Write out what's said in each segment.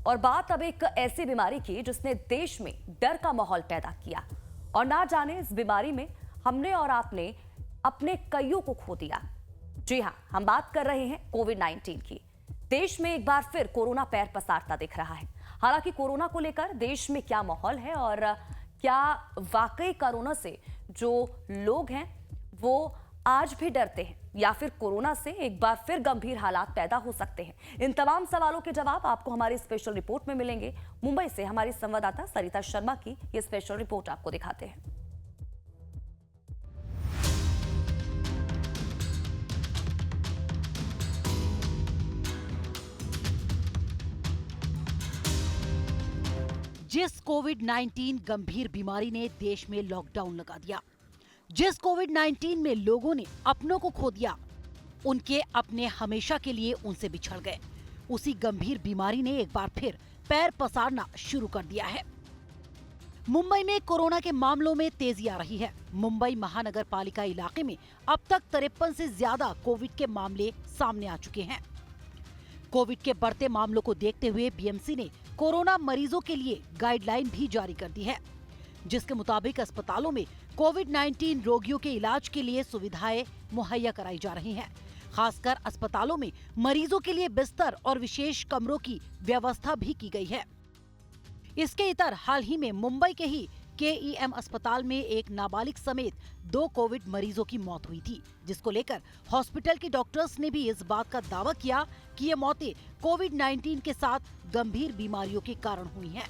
और बात अब एक ऐसी बीमारी की जिसने देश में डर का माहौल पैदा किया और ना जाने इस बीमारी में हमने और आपने अपने कईयों को खो दिया। जी हां, हम बात कर रहे हैं कोविड-19 की। देश में एक बार फिर कोरोना पैर पसारता दिख रहा है। हालांकि कोरोना को लेकर देश में क्या माहौल है और क्या वाकई कोरोना से जो लोग हैं वो आज भी डरते हैं या फिर कोरोना से एक बार फिर गंभीर हालात पैदा हो सकते हैं, इन तमाम सवालों के जवाब आपको हमारी स्पेशल रिपोर्ट में मिलेंगे। मुंबई से हमारी संवाददाता सरिता शर्मा की ये स्पेशल रिपोर्ट आपको दिखाते हैं। जिस कोविड-19 गंभीर बीमारी ने देश में लॉकडाउन लगा दिया, जिस कोविड-19 में लोगों ने अपनों को खो दिया, उनके अपने हमेशा के लिए उनसे बिछड़ गए, उसी गंभीर बीमारी ने एक बार फिर पैर पसारना शुरू कर दिया है। मुंबई में कोरोना के मामलों में तेजी आ रही है। मुंबई महानगर पालिका इलाके में अब तक 53 से ज्यादा कोविड के मामले सामने आ चुके हैं। कोविड के बढ़ते मामलों को देखते हुए बीएमसी ने कोरोना मरीजों के लिए गाइडलाइन भी जारी कर दी है, जिसके मुताबिक अस्पतालों में कोविड-19 रोगियों के इलाज के लिए सुविधाएं मुहैया कराई जा रही हैं। खासकर अस्पतालों में मरीजों के लिए बिस्तर और विशेष कमरों की व्यवस्था भी की गई है। इसके इतर हाल ही में मुंबई के ही केईएम अस्पताल में एक नाबालिग समेत 2 कोविड मरीजों की मौत हुई थी, जिसको लेकर हॉस्पिटल के डॉक्टर्स ने भी इस बात का दावा किया कि ये मौतें कोविड-19 के साथ गंभीर बीमारियों के कारण हुई हैं।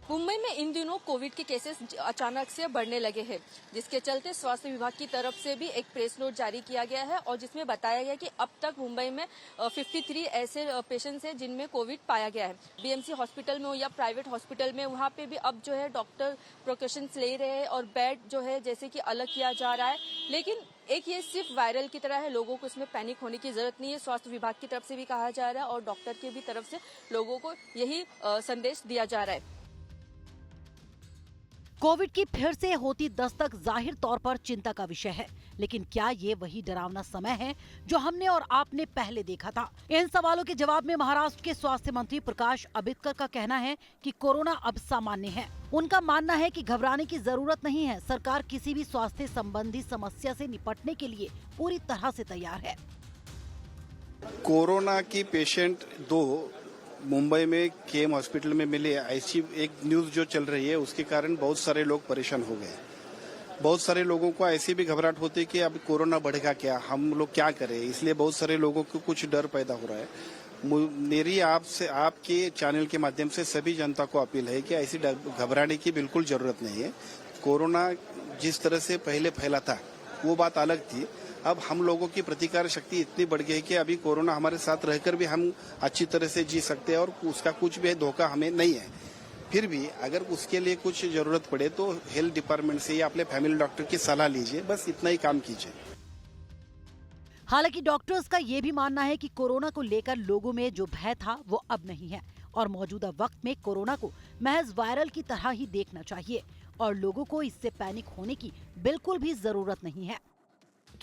मुंबई में इन दिनों कोविड के केसेस अचानक से बढ़ने लगे हैं, जिसके चलते स्वास्थ्य विभाग की तरफ से भी एक प्रेस नोट जारी किया गया है और जिसमें बताया गया कि अब तक मुंबई में 53 ऐसे पेशेंट्स हैं जिनमें कोविड पाया गया है। बीएमसी हॉस्पिटल में हो या प्राइवेट हॉस्पिटल में, वहाँ पे भी अब जो है डॉक्टर प्रिकॉशंस ले रहे हैं और बेड जो है जैसे कि अलग किया जा रहा है। लेकिन एक ये सिर्फ वायरल की तरह है, लोगों को इसमें पैनिक होने की जरूरत नहीं है। स्वास्थ्य विभाग की तरफ से भी कहा जा रहा है और डॉक्टर की भी तरफ से लोगों को यही संदेश दिया जा रहा है। कोविड की फिर से होती दस्तक जाहिर तौर पर चिंता का विषय है, लेकिन क्या ये वही डरावना समय है जो हमने और आपने पहले देखा था? इन सवालों के जवाब में महाराष्ट्र के स्वास्थ्य मंत्री प्रकाश आंबेडकर का कहना है कि कोरोना अब सामान्य है। उनका मानना है कि घबराने की जरूरत नहीं है। सरकार किसी भी स्वास्थ्य संबंधी समस्या से निपटने के लिए पूरी तरह से तैयार है। कोरोना की पेशेंट 2 मुंबई में केएम हॉस्पिटल में मिले, ऐसी एक न्यूज जो चल रही है, उसके कारण बहुत सारे लोग परेशान हो गए। बहुत सारे लोगों को ऐसी भी घबराहट होती है कि अब कोरोना बढ़ेगा क्या, हम लोग क्या करें, इसलिए बहुत सारे लोगों को कुछ डर पैदा हो रहा है। मेरी आपसे, आपके चैनल के माध्यम से सभी जनता को अपील है कि ऐसी घबराने की बिल्कुल जरूरत नहीं है। कोरोना जिस तरह से पहले फैला था वो बात अलग थी। अब हम लोगों की प्रतिकार शक्ति इतनी बढ़ गई है कि अभी कोरोना हमारे साथ रहकर भी हम अच्छी तरह से जी सकते हैं और उसका कुछ भी धोखा हमें नहीं है। फिर भी अगर उसके लिए कुछ जरूरत पड़े तो हेल्थ डिपार्टमेंट से या अपने फैमिली डॉक्टर की सलाह लीजिए, बस इतना ही काम कीजिए। हालांकि डॉक्टर्स का ये भी मानना है कि कोरोना को लेकर लोगों में जो भय था वो अब नहीं है और मौजूदा वक्त में कोरोना को महज वायरल की तरह ही देखना चाहिए और लोगों को इससे पैनिक होने की बिल्कुल भी जरूरत नहीं है।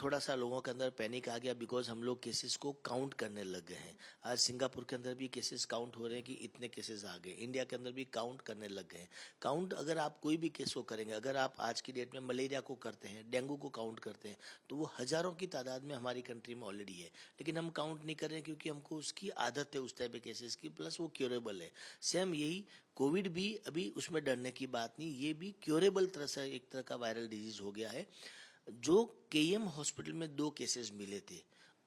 थोड़ा सा लोगों के अंदर पैनिक आ गया बिकॉज हम लोग केसेस को काउंट करने लग गए हैं। आज सिंगापुर के अंदर भी केसेस काउंट हो रहे हैं कि इतने केसेस आ गए। इंडिया के अंदर भी काउंट करने लग गए हैं। काउंट अगर आप कोई भी केस को करेंगे, अगर आप आज की डेट में मलेरिया को करते हैं, डेंगू को काउंट करते हैं, तो वो हजारों की तादाद में हमारी कंट्री में ऑलरेडी है, लेकिन हम काउंट नहीं कर रहे हैं क्योंकि हमको उसकी आदत है उस टाइप के केसेस की, प्लस वो क्योरेबल है। सेम यही कोविड भी अभी उसमें डरने की बात नहीं, ये भी क्योरेबल तरह से एक तरह का वायरल डिजीज हो गया है। जो केएम हॉस्पिटल में 2 केसेस मिले थे,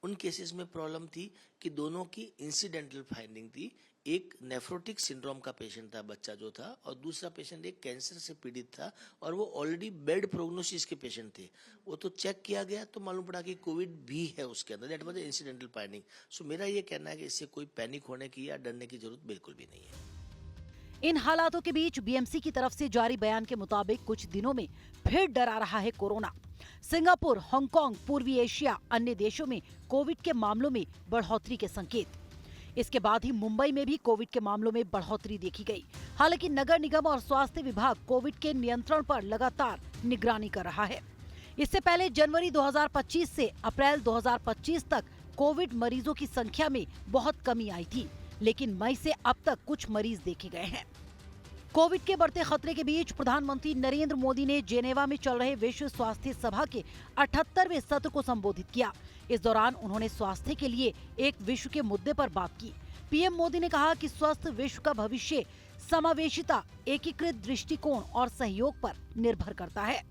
उन केसेस में प्रॉब्लम थी कि दोनों की इंसिडेंटल फाइंडिंग थी। एक नेफ्रोटिक सिंड्रोम का पेशेंट था, बच्चा जो था, और दूसरा पेशेंट एक कैंसर से पीड़ित था और वो ऑलरेडी बेड प्रोग्नोसिस के पेशेंट थे। वो तो चेक किया गया तो मालूम पड़ा कि कोविड भी है उसके अंदर। That was the incidental finding. So मेरा ये कहना है कि इससे कोई पैनिक होने की या डरने की जरूरत बिल्कुल भी नहीं है। इन हालातों के बीच बीएमसी की तरफ से जारी बयान के मुताबिक कुछ दिनों में फिर डरा रहा है कोरोना। सिंगापुर, हांगकांग, पूर्वी एशिया, अन्य देशों में कोविड के मामलों में बढ़ोतरी के संकेत। इसके बाद ही मुंबई में भी कोविड के मामलों में बढ़ोतरी देखी गई। हालांकि नगर निगम और स्वास्थ्य विभाग कोविड के नियंत्रण पर लगातार निगरानी कर रहा है। इससे पहले जनवरी 2025 से अप्रैल 2025 तक कोविड मरीजों की संख्या में बहुत कमी आई थी, लेकिन मई से अब तक कुछ मरीज देखे गए हैं। कोविड के बढ़ते खतरे के बीच प्रधानमंत्री नरेंद्र मोदी ने जेनेवा में चल रहे विश्व स्वास्थ्य सभा के 78वें सत्र को संबोधित किया। इस दौरान उन्होंने स्वास्थ्य के लिए एक विश्व के मुद्दे पर बात की। पीएम मोदी ने कहा कि स्वस्थ विश्व का भविष्य समावेशिता, एकीकृत दृष्टिकोण और सहयोग पर निर्भर करता है।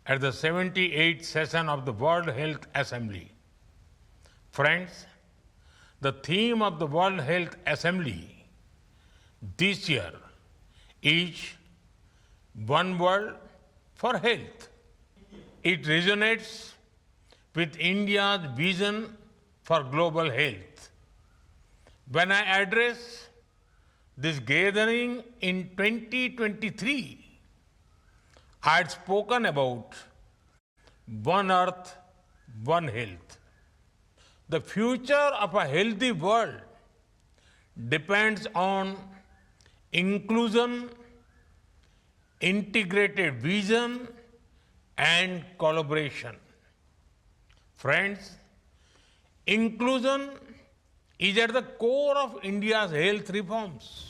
At the 78th session of the World Health Assembly, friends, the theme of the World Health Assembly this year is One World for Health. It resonates with India's vision for global health. When I address this gathering in 2023, I had spoken about One Earth, One Health. The future of a healthy world depends on inclusion, integrated vision, and collaboration. Friends, inclusion is at the core of India's health reforms.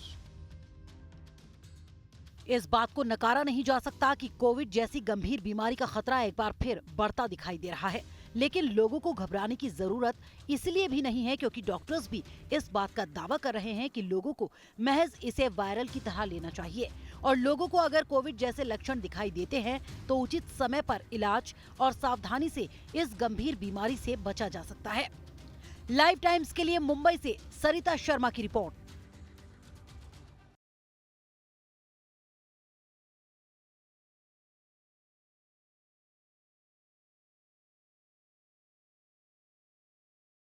इस बात को नकारा नहीं जा सकता कि Covid जैसी गंभीर बीमारी का खतरा एक बार फिर बढ़ता दिखाई दे रहा है, लेकिन लोगों को घबराने की जरूरत इसलिए भी नहीं है क्योंकि डॉक्टर्स भी इस बात का दावा कर रहे हैं कि लोगों को महज इसे वायरल की तरह लेना चाहिए और लोगों को अगर कोविड जैसे लक्षण दिखाई देते हैं तो उचित समय पर इलाज और सावधानी से इस गंभीर बीमारी से बचा जा सकता है। लाइव टाइम्स के लिए मुंबई से सरिता शर्मा की रिपोर्ट।